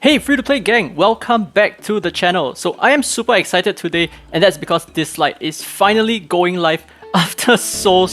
Hey free-to-play gang, welcome back to the channel. So I am super excited today, and that's because Dislyte is finally going live after so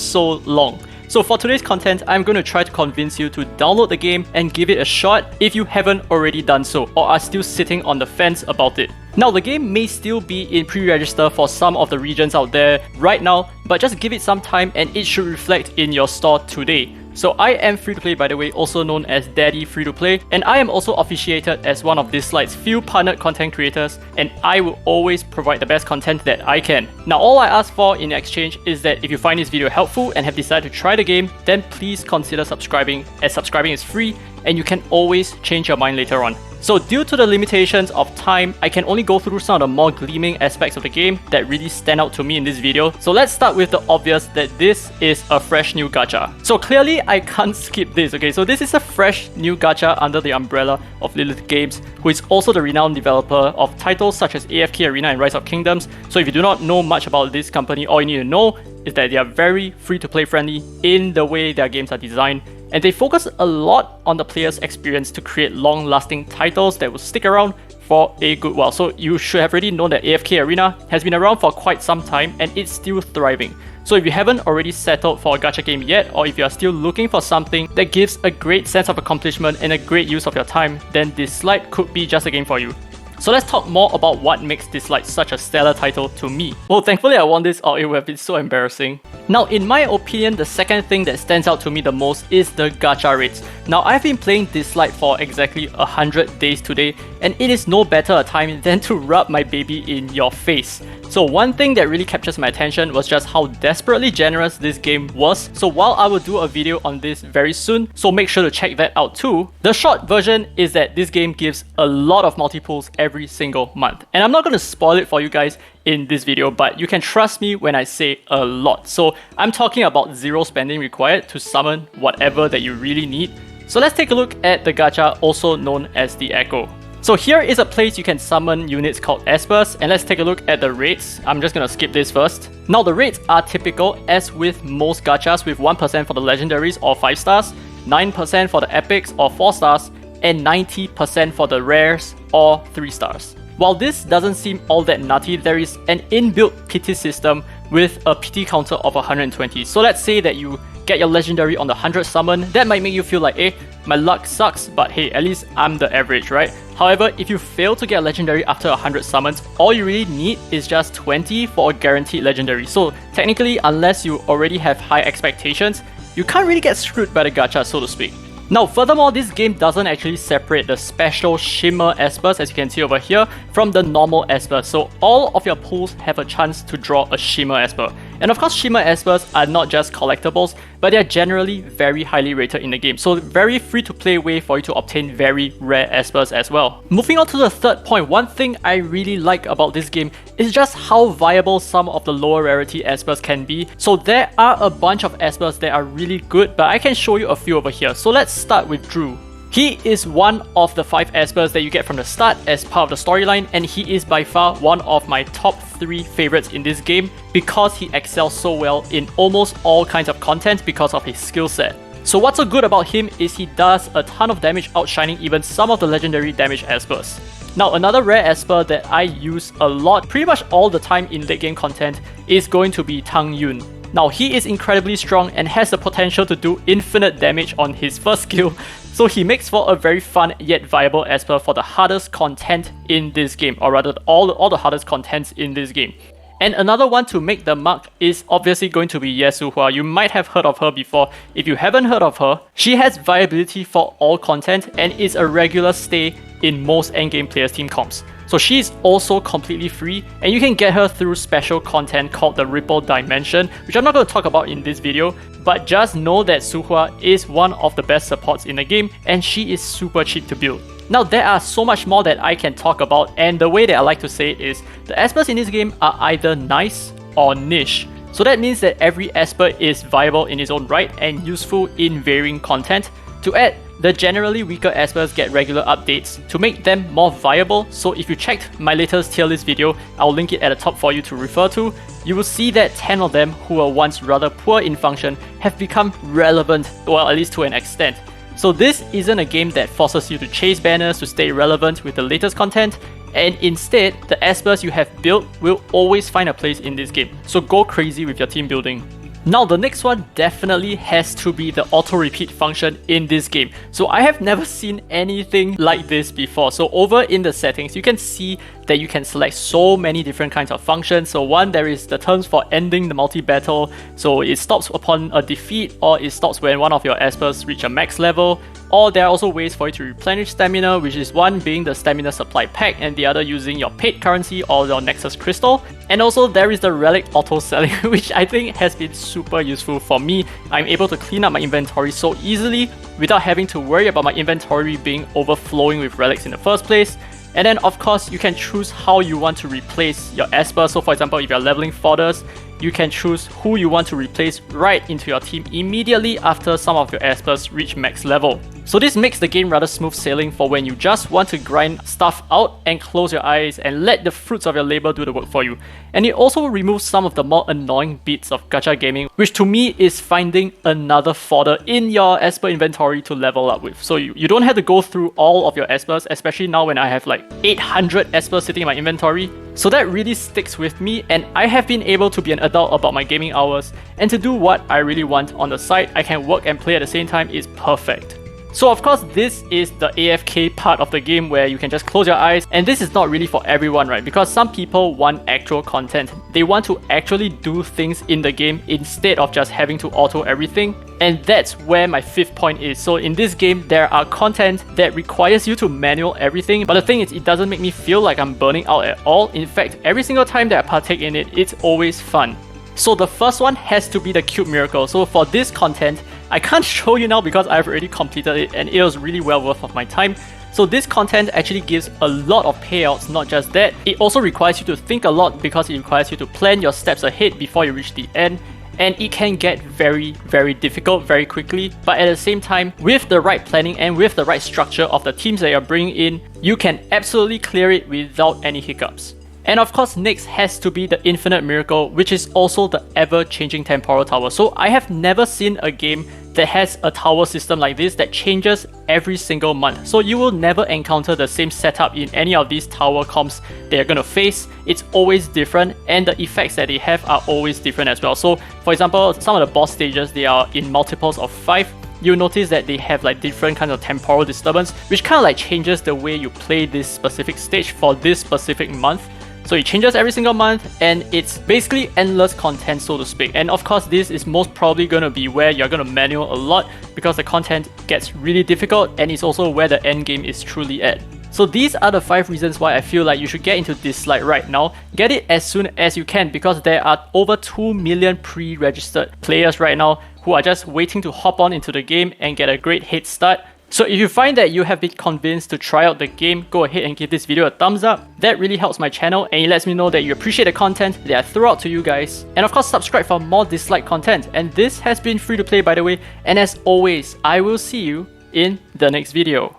long. So for today's content, I'm going to try to convince you to download the game and give it a shot if you haven't already done so or are still sitting on the fence about it. Now the game may still be in pre-register for some of the regions out there right now, but just give it some time and it should reflect in your store today. So I am free-to-play, by the way, also known as Daddy Free-to-Play, and I am also officiated as one of Dislyte's few partnered content creators, and I will always provide the best content that I can. Now all I ask for in exchange is that if you find this video helpful and have decided to try the game, then please consider subscribing, as subscribing is free and you can always change your mind later on. So due to the limitations of time, I can only go through some of the more gleaming aspects of the game that really stand out to me in this video. So let's start with the obvious, that this is a fresh new gacha. So clearly I can't skip this, okay? So this is a fresh new gacha under the umbrella of Lilith Games, who is also the renowned developer of titles such as AFK Arena and Rise of Kingdoms. So if you do not know much about this company, all you need to know is that they are very free-to-play friendly in the way their games are designed. And they focus a lot on the player's experience to create long-lasting titles that will stick around for a good while. So you should have already known that AFK Arena has been around for quite some time and it's still thriving. So if you haven't already settled for a gacha game yet, or if you are still looking for something that gives a great sense of accomplishment and a great use of your time, then Dislyte could be just a game for you. So let's talk more about what makes Dislyte such a stellar title to me. Well, thankfully I won this or it would have been so embarrassing. Now, in my opinion, the second thing that stands out to me the most is the gacha rates. Now, I've been playing Dislyte for exactly 100 days today, and it is no better a time than to rub my baby in your face. So one thing that really captures my attention was just how desperately generous this game was. So while I will do a video on this very soon, so make sure to check that out too. The short version is that this game gives a lot of multi-pulls every single month. And I'm not going to spoil it for you guys in this video, but you can trust me when I say a lot. So I'm talking about zero spending required to summon whatever that you really need. So let's take a look at the gacha, also known as the Echo. So here is a place you can summon units called Espers, and let's take a look at the rates. I'm just gonna skip this first. Now the rates are typical as with most gachas, with 1% for the legendaries or 5 stars, 9% for the epics or 4 stars, and 90% for the rares or 3 stars. While this doesn't seem all that nutty, there is an inbuilt pity system with a pity counter of 120. So let's say that you get your legendary on the 100th summon. That might make you feel like, my luck sucks, but hey, at least I'm the average, right? However, if you fail to get a legendary after 100 summons, all you really need is just 20 for a guaranteed legendary. So technically, unless you already have high expectations, you can't really get screwed by the gacha, so to speak. Now, furthermore, this game doesn't actually separate the special Shimmer Espers, as you can see over here, from the normal Esper. So all of your pulls have a chance to draw a Shimmer Esper. And of course, Shimmer Espers are not just collectibles, but they are generally very highly rated in the game. So very free to play way for you to obtain very rare Espers as well. Moving on to the third point, one thing I really like about this game is just how viable some of the lower rarity Espers can be. So there are a bunch of Espers that are really good, but I can show you a few over here. So let's start with Drew. He is one of the 5 Espers that you get from the start as part of the storyline, and he is by far one of my top 3 favorites in this game because he excels so well in almost all kinds of content because of his skill set. So what's so good about him is he does a ton of damage, outshining even some of the legendary damage Espers. Now, another rare Esper that I use a lot, pretty much all the time in late game content, is going to be Tang Yun. Now, he is incredibly strong and has the potential to do infinite damage on his first skill, so he makes for a very fun yet viable Esper for the hardest content in this game, or rather all the hardest contents in this game. And another one to make the mark is obviously going to be Yesuhua. You might have heard of her before. If you haven't heard of her, she has viability for all content and is a regular stay in most endgame players' team comps. So she is also completely free, and you can get her through special content called the Ripple Dimension, which I'm not going to talk about in this video, but just know that Suhua is one of the best supports in the game, and she is super cheap to build. Now, there are so much more that I can talk about, and the way that I like to say it is, the Espers in this game are either nice or niche. So that means that every Esper is viable in its own right and useful in varying content. To add, the generally weaker Espers get regular updates to make them more viable. So if you checked my latest tier list video, I'll link it at the top for you to refer to, you will see that 10 of them who were once rather poor in function have become relevant, well, at least to an extent. So this isn't a game that forces you to chase banners to stay relevant with the latest content, and instead, the espers you have built will always find a place in this game, so go crazy with your team building. Now the next one definitely has to be the auto repeat function in this game. So I have never seen anything like this before. So over in the settings, you can see that you can select so many different kinds of functions. So one, there is the terms for ending the multi-battle. So it stops upon a defeat, or it stops when one of your espers reach a max level. Or there are also ways for you to replenish stamina, which is one being the stamina supply pack and the other using your paid currency or your Nexus crystal. And also there is the relic auto selling, which I think has been super useful for me. I'm able to clean up my inventory so easily without having to worry about my inventory being overflowing with relics in the first place. And then of course you can choose how you want to replace your esper. So for example, if you're leveling fodders, you can choose who you want to replace right into your team immediately after some of your espers reach max level. So this makes the game rather smooth sailing for when you just want to grind stuff out and close your eyes and let the fruits of your labor do the work for you. And it also removes some of the more annoying bits of gacha gaming, which to me is finding another fodder in your esper inventory to level up with. So you don't have to go through all of your espers, especially now when I have like 800 espers sitting in my inventory. So that really sticks with me, and I have been able to be an adult about my gaming hours, and to do what I really want on the side. I can work and play at the same time is perfect. So of course this is the AFK part of the game where you can just close your eyes, and this is not really for everyone, right? Because some people want actual content. They want to actually do things in the game instead of just having to auto everything. And that's where my fifth point is. So in this game, there are content that requires you to manual everything, but the thing is, it doesn't make me feel like I'm burning out at all. In fact, every single time that I partake in it, it's always fun. So the first one has to be the cube miracle. So for this content, I can't show you now because I've already completed it and it was really well worth of my time. So this content actually gives a lot of payouts. Not just that, it also requires you to think a lot because it requires you to plan your steps ahead before you reach the end. And it can get very, very difficult very quickly. But at the same time, with the right planning and with the right structure of the teams that you're bringing in, you can absolutely clear it without any hiccups. And of course, next has to be the Infinite Miracle, which is also the ever-changing temporal tower. So I have never seen a game that has a tower system like this that changes every single month. So you will never encounter the same setup in any of these tower comps that you're going to face. It's always different, and the effects that they have are always different as well. So for example, some of the boss stages, they are in multiples of 5. You'll notice that they have like different kinds of temporal disturbance, which kind of like changes the way you play this specific stage for this specific month. So it changes every single month, and it's basically endless content, so to speak. And of course, this is most probably going to be where you're going to manual a lot because the content gets really difficult, and it's also where the end game is truly at. So these are the 5 reasons why I feel like you should get into Dislyte right now. Get it as soon as you can, because there are over 2 million pre-registered players right now who are just waiting to hop on into the game and get a great head start. So if you find that you have been convinced to try out the game, go ahead and give this video a thumbs up. That really helps my channel, and it lets me know that you appreciate the content that I throw out to you guys. And of course, subscribe for more Dislyte content. And this has been free to play, by the way. And as always, I will see you in the next video.